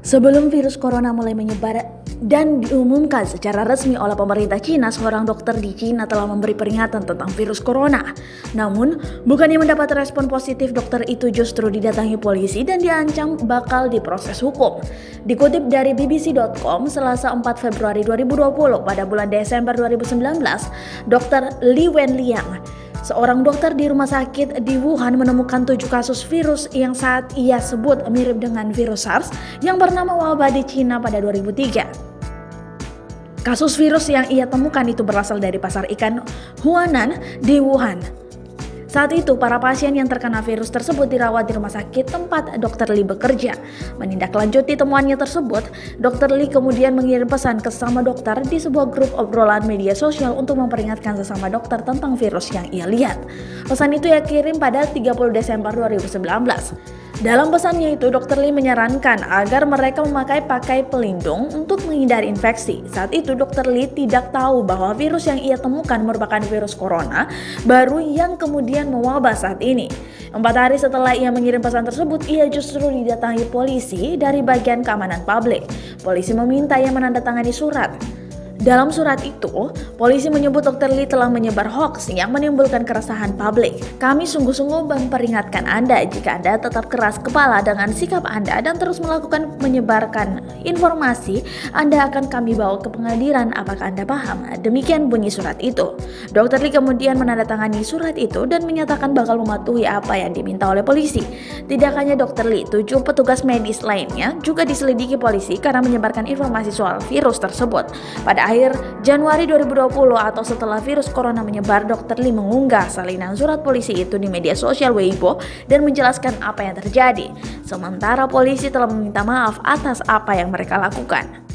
Sebelum virus corona mulai menyebar dan diumumkan secara resmi oleh pemerintah Cina, seorang dokter di Cina telah memberi peringatan tentang virus corona. Namun, bukannya mendapat respon positif, dokter itu justru didatangi polisi dan diancam bakal diproses hukum. Dikutip dari BBC.com, Selasa 4 Februari 2020, pada bulan Desember 2019, Dr. Li Wenliang, seorang dokter di rumah sakit di Wuhan, menemukan 7 kasus virus yang saat ia sebut mirip dengan virus SARS yang bernama wabah di Cina pada 2003. Kasus virus yang ia temukan itu berasal dari pasar ikan Huanan di Wuhan. Saat itu, para pasien yang terkena virus tersebut dirawat di rumah sakit tempat Dr. Li bekerja. Menindaklanjuti temuannya tersebut, Dr. Li kemudian mengirim pesan ke sesama dokter di sebuah grup obrolan media sosial untuk memperingatkan sesama dokter tentang virus yang ia lihat. Pesan itu ia kirim pada 30 Desember 2019. Dalam pesannya itu, Dr. Li menyarankan agar mereka memakai pakai pelindung untuk menghindari infeksi. Saat itu, Dr. Li tidak tahu bahwa virus yang ia temukan merupakan virus corona baru yang kemudian mewabah saat ini. 4 hari setelah ia mengirim pesan tersebut, ia justru didatangi polisi dari bagian keamanan publik. Polisi meminta ia menandatangani surat. Dalam surat itu, polisi menyebut Dr. Li telah menyebar hoaks yang menimbulkan keresahan publik. Kami sungguh-sungguh memperingatkan Anda jika Anda tetap keras kepala dengan sikap Anda dan terus melakukan menyebarkan informasi, Anda akan kami bawa ke pengadilan. Apakah Anda paham? Demikian bunyi surat itu. Dr. Li kemudian menandatangani surat itu dan menyatakan bakal mematuhi apa yang diminta oleh polisi. Tidak hanya Dr. Li, 7 petugas medis lainnya juga diselidiki polisi karena menyebarkan informasi soal virus tersebut. Pada akhir Januari 2020 atau setelah virus corona menyebar, Dr. Li mengunggah salinan surat polisi itu di media sosial Weibo dan menjelaskan apa yang terjadi. Sementara polisi telah meminta maaf atas apa yang mereka lakukan.